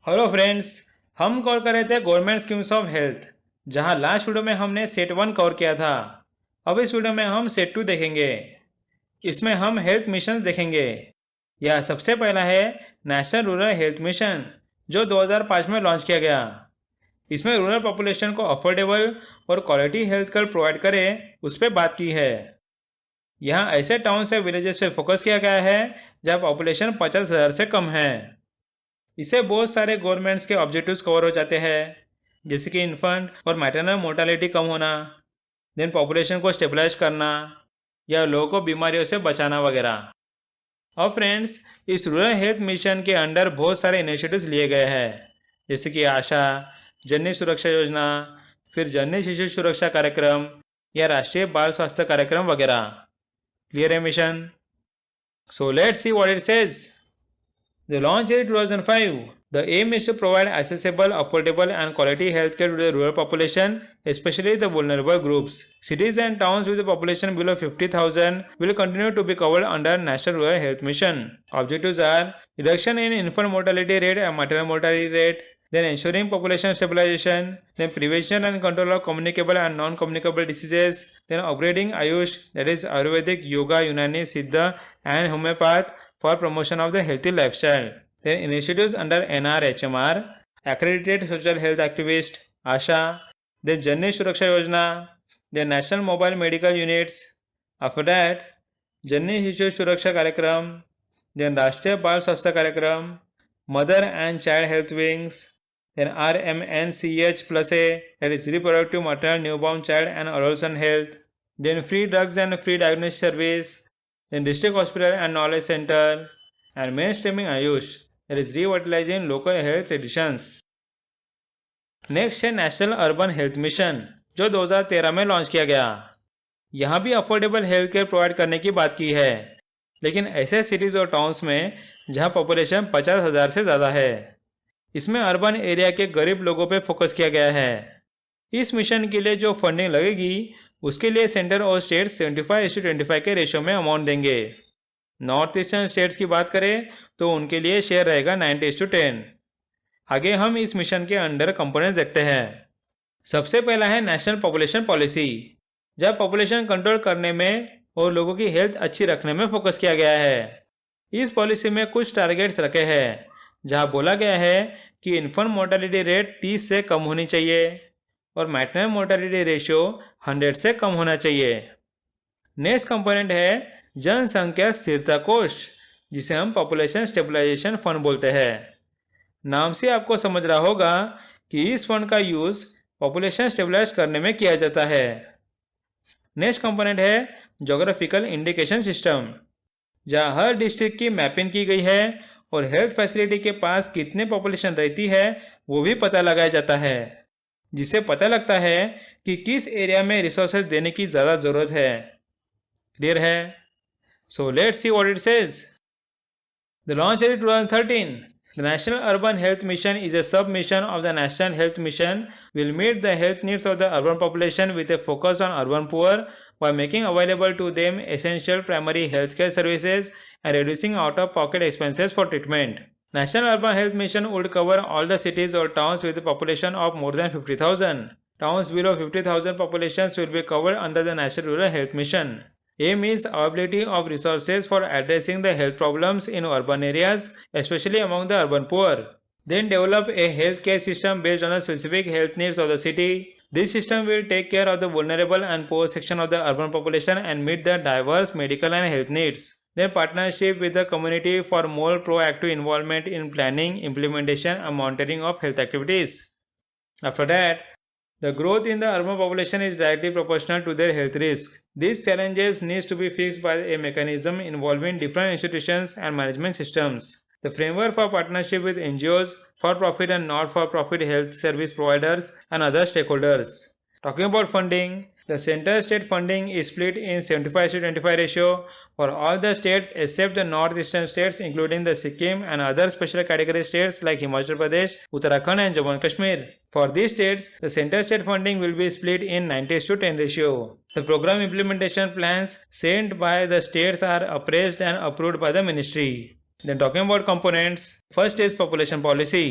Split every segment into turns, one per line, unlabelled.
Hello friends. हम cover कर रहे थे गवर्नमेंट स्कीम्स ऑफ हेल्थ, जहां लास्ट वीडियो में हमने सेट 1 कवर किया था। अब इस वीडियो में हम सेट 2 देखेंगे। इसमें हम हेल्थ मिशन देखेंगे। यह सबसे पहला है नेशनल रूरल हेल्थ मिशन, जो 2005 में लॉन्च किया गया। इसमें रूरल पॉपुलेशन को अफोर्डेबल और क्वालिटी हेल्थ केयर प्रोवाइड करे, उस पर बात की है। यहाँ ऐसे टाउन से विलेजेस पे फोकस किया गया है जहाँ पॉपुलेशन 50,000 से कम है। इससे बहुत सारे गवर्नमेंट्स के ऑब्जेक्टिव्स कवर हो जाते हैं, जैसे कि इन्फेंट और मैटरनल मोर्टालिटी कम होना, देन पॉपुलेशन को स्टेबलाइज करना या लोगों को बीमारियों से बचाना वगैरह। और फ्रेंड्स, इस रूरल हेल्थ मिशन के अंडर बहुत सारे इनिशिएटिव्स लिए गए हैं, जैसे कि आशा, जननी सुरक्षा योजना, फिर जननी शिशु सुरक्षा कार्यक्रम या राष्ट्रीय बाल स्वास्थ्य कार्यक्रम वगैरह। क्लियर है mission? So let's see what it says. The launch in 2005. The aim is to provide accessible, affordable, and quality healthcare to the rural population, especially the vulnerable groups. Cities and towns with a population below 50,000 will continue to be covered under National Rural Health Mission. Objectives are reduction in infant mortality rate and maternal mortality rate, then ensuring population stabilization, then prevention and control of communicable and non-communicable diseases, then upgrading Ayush, that is Ayurvedic, Yoga, Unani, Siddha, and Homeopath for promotion of the healthy lifestyle. Then initiatives under NRHMR, accredited social health activist, ASHA, then Janni Suraksha Yojana, then National Mobile Medical Units. After that, Janni Shishu Suraksha Karyakram, then Rashtriya Bal Swasthya Karyakram, Mother and Child Health Wings, then RMNCH plus A, that is Reproductive Maternal Newborn Child and Adolescent Health, then Free Drugs and Free Diagnosis Service, then District Hospital and Knowledge Center, and mainstreaming Ayush, that is revitalizing local health traditions. Next है national urban health mission, जो 2013 में launch किया गया। यहाँ भी affordable health care provide करने की बात की है, लेकिन ऐसे सिटीज़ और टाउन्स में जहाँ पॉपुलेशन 50,000 से ज़्यादा है। इसमें अर्बन एरिया के गरीब लोगों पे फोकस किया गया है। इस मिशन के लिए जो फंडिंग लगेगी, उसके लिए सेंटर और स्टेट्स 75:25 के रेशो में अमाउंट देंगे। नॉर्थ ईस्टर्न स्टेट्स की बात करें तो उनके लिए शेयर रहेगा 90:10। आगे हम इस मिशन के अंडर कंपोनेंट्स देखते हैं। सबसे पहला है नेशनल पॉपुलेशन पॉलिसी, जब पॉपुलेशन कंट्रोल करने में और लोगों की हेल्थ अच्छी रखने में फोकस किया गया है। इस पॉलिसी में कुछ टारगेट्स रखे हैं, जहां बोला गया है कि इन्फेंट मोर्टालिटी रेट 30 से कम होनी चाहिए और मैटरनल मोर्टालिटी रेशियो 100 से कम होना चाहिए। नेक्स्ट कंपोनेंट है जनसंख्या स्थिरता कोष, जिसे हम पॉपुलेशन स्टेबलाइजेशन फंड बोलते हैं। नाम से आपको समझ रहा होगा कि इस फंड का यूज पॉपुलेशन स्टेबलाइज करने में किया जाता है। नेक्स्ट कंपोनेंट है ज्योग्राफिकल इंडिकेशन सिस्टम, जहां हर डिस्ट्रिक्ट की मैपिंग की गई है और हेल्थ फैसिलिटी के पास कितने पॉपुलेशन रहती है वो भी पता लगाया जाता है, जिससे पता लगता है कि किस एरिया में रिसोर्सेज देने की ज़्यादा ज़रूरत है। क्लियर है? So let's see what it says. The launch in 2013. The National Urban Health Mission is a sub-mission of the National Health Mission, will meet the health needs of the urban population with a focus on urban poor by making available to them essential primary healthcare services and reducing out-of-pocket expenses for treatment. National Urban Health Mission would cover all the cities or towns with a population of more than 50,000. Towns below 50,000 populations will be covered under the National Rural Health Mission. Aim is availability of resources for addressing the health problems in urban areas, especially among the urban poor. Then develop a healthcare system based on the specific health needs of the city. This system will take care of the vulnerable and poor section of the urban population and meet the diverse medical and health needs. Then partnership with the community for more proactive involvement in planning, implementation and monitoring of health activities. After that, the growth in the urban population is directly proportional to their health risk. These challenges need to be fixed by a mechanism involving different institutions and management systems. The framework for partnership with NGOs, for-profit and not-for-profit health service providers, and other stakeholders. Talking about funding, the center-state funding is split in 75:25 ratio for all the states except the northeastern states, including the Sikkim and other special category states like Himachal Pradesh, Uttarakhand, and Jammu and Kashmir. For these states, the center-state funding will be split in 90:10 ratio. The program implementation plans sent by the states are appraised and approved by the ministry. Then talking about components, first is population policy.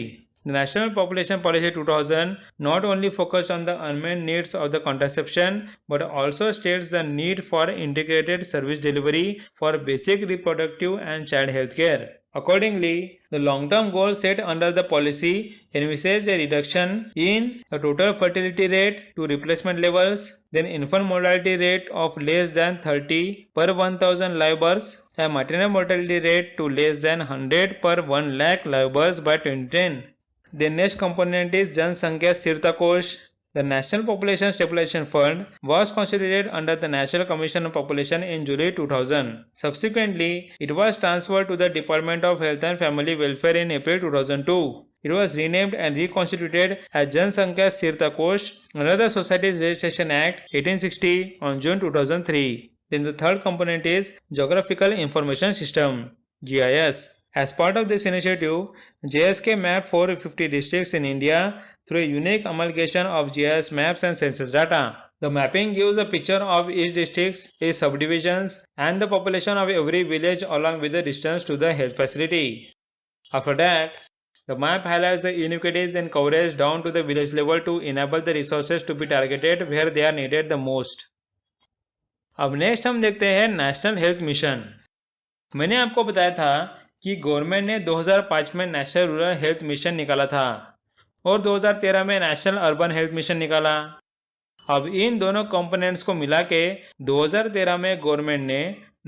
The National Population Policy 2000 not only focused on the unmet needs of the contraception but also states the need for integrated service delivery for basic reproductive and child health care. Accordingly, the long-term goal set under the policy envisages a reduction in the total fertility rate to replacement levels, then infant mortality rate of less than 30 per 1000 live births, and maternal mortality rate to less than 100 per 1 lakh live births by 2010. The next component is Jansankhya Sthirta Kosh. The National Population Stabilization Fund was constituted under the National Commission on Population in July 2000. Subsequently, it was transferred to the Department of Health and Family Welfare in April 2002. It was renamed and reconstituted as Jansankhya Sthirta Kosh under the Societies Registration Act 1860 on June 2003. Then the third component is Geographical Information System (GIS). As part of this initiative, JSK mapped 450 districts in India through a unique amalgamation of GIS maps and census data. The mapping gives a picture of each district, its subdivisions, and the population of every village along with the distance to the health facility. After that, the map highlights the inequities in coverage down to the village level to enable the resources to be targeted where they are needed the most. अब next हम देखते हैं national health mission. मैंने आपको बताया था कि government ने 2005 में नेशनल रूरल हेल्थ मिशन निकाला था और 2013 में नेशनल अर्बन हेल्थ मिशन निकाला। अब इन दोनों कंपोनेंट्स को मिला के 2013 में गवर्नमेंट ने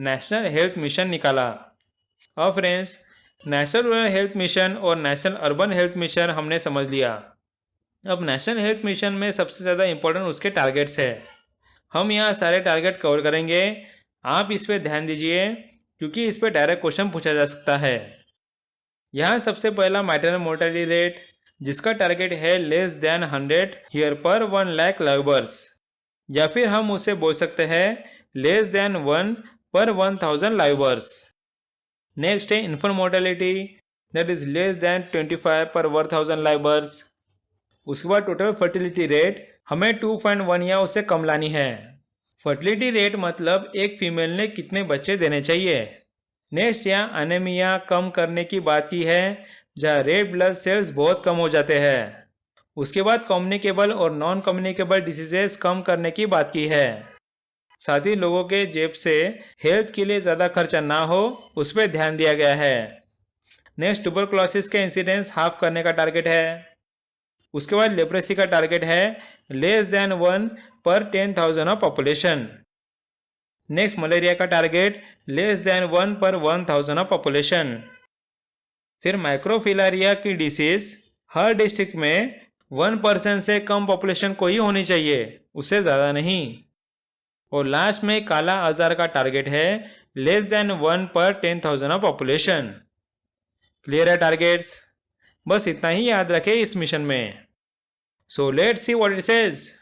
नेशनल हेल्थ मिशन निकाला। अब friends, national rural health mission और नेशनल अर्बन हेल्थ मिशन हमने समझ लिया। अब नेशनल हेल्थ मिशन में सबसे ज़्यादा इम्पोर्टेंट उसके टारगेट्स है। हम यहाँ सारे टारगेट कवर करेंगे, आप इस पर ध्यान दीजिए क्योंकि इस पर डायरेक्ट क्वेश्चन पूछा जा सकता है। यहाँ सबसे पहला मैटरनल मोर्टेलिटी रेट जिसका टारगेट है लेस देन 100 ईयर पर 1 लाख लाइव बर्थ्स, या फिर हम उसे बोल सकते हैं लेस देन 1 पर 1000 लाइव बर्थ्स। नेक्स्ट है infant mortality that is less than 25 पर 1000 लाइव बर्थ्स। उसके बाद टोटल फर्टिलिटी रेट हमें 2.1 या उससे कम लानी है। फर्टिलिटी रेट मतलब एक फीमेल ने कितने बच्चे देने चाहिए। नेक्स्ट यहाँ एनीमिया कम करने की बात की है जहाँ रेड ब्लड सेल्स बहुत कम हो जाते हैं। उसके बाद कम्युनिकेबल और नॉन कम्युनिकेबल डिसीजेस कम करने की बात की है। साथ ही लोगों के जेब से हेल्थ के लिए ज़्यादा खर्चा ना हो उस पर ध्यान दिया गया है। नेक्स्ट ट्यूबरकुलोसिस के इंसिडेंस हाफ करने का टारगेट है। उसके बाद लेप्रेसी का टारगेट है लेस देन 1 पर 10,000 ऑफ पॉपुलेशन। नेक्स्ट मलेरिया का टारगेट लेस देन 1 पर 1000 ऑफ पॉपुलेशन। फिर माइक्रोफिलारिया की डिसीज हर डिस्ट्रिक्ट में 1% से कम पॉपुलेशन को ही होनी चाहिए, उससे ज़्यादा नहीं। और लास्ट में काला आजार का टारगेट है लेस देन 1 पर 10,000 ऑफ पॉपुलेशन। क्लियर है टारगेट्स? बस इतना ही याद रखें इस मिशन में। So let's see what it says.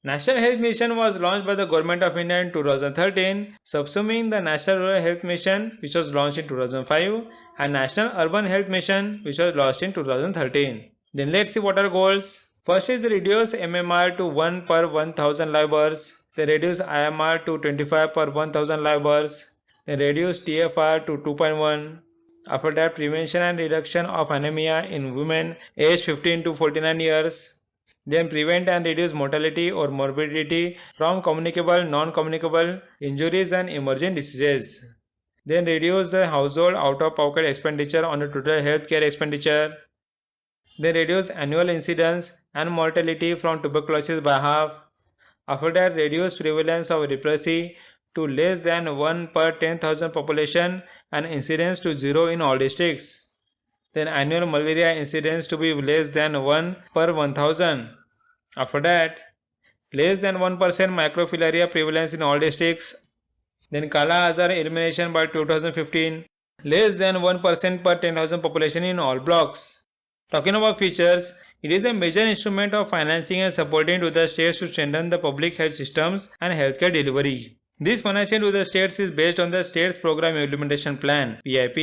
National Health Mission was launched by the Government of India in 2013, subsuming the National Rural Health Mission, which was launched in 2005, and National Urban Health Mission, which was launched in 2013. Then let's see what are goals. First is reduce MMR to 1 per 1000 live births, then reduce IMR to 25 per 1000 live births, then reduce TFR to 2.1. After that, prevention and reduction of anemia in women aged 15 to 49 years. Then prevent and reduce mortality or morbidity from communicable, non-communicable injuries and emerging diseases. Then reduce the household out-of-pocket expenditure on the total healthcare expenditure. Then reduce annual incidence and mortality from tuberculosis by half. After that, reduce prevalence of leprosy to less than 1 per 10,000 population and incidence to 0 in all districts. Then annual malaria incidence to be less than 1 per 1000. After that, less than 1% microfilaria prevalence in all districts. Then Kala Azar elimination by 2015, less than 1% per 10,000 population in all blocks. Talking about features, it is a major instrument of financing and supporting to the states to strengthen the public health systems and healthcare delivery. This financing to the states is based on the States Program Implementation Plan (PIP).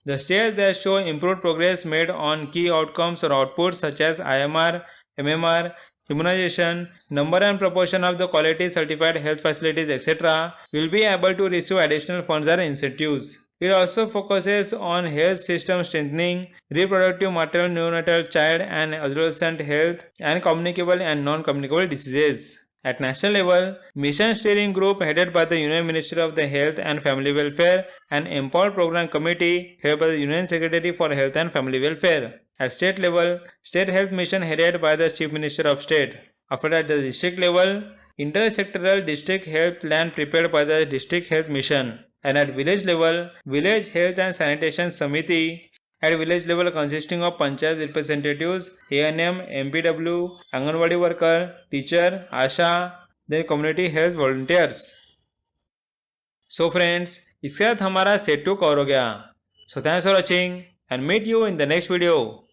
The states that show improved progress made on key outcomes or outputs such as IMR, MMR, immunization, number and proportion of the quality certified health facilities, etc., will be able to receive additional funds or incentives. It also focuses on health system strengthening, reproductive, maternal, neonatal, child and adolescent health, and communicable and non-communicable diseases. At national level, Mission Steering Group headed by the Union Ministry of the Health and Family Welfare and Empower Program Committee headed by the Union Secretary for Health and Family Welfare. At state level, State Health Mission headed by the Chief Minister of State. After that, the district level, intersectoral district health plan prepared by the District Health Mission. And at village level, Village Health and Sanitation Samiti at village level consisting of panchayat representatives, ANM, MPW, Anganwadi worker, teacher, ASHA, then community health volunteers. So friends, इसके साथ हमारा set 2 cover हो गया. So thanks for watching and meet you in the next video.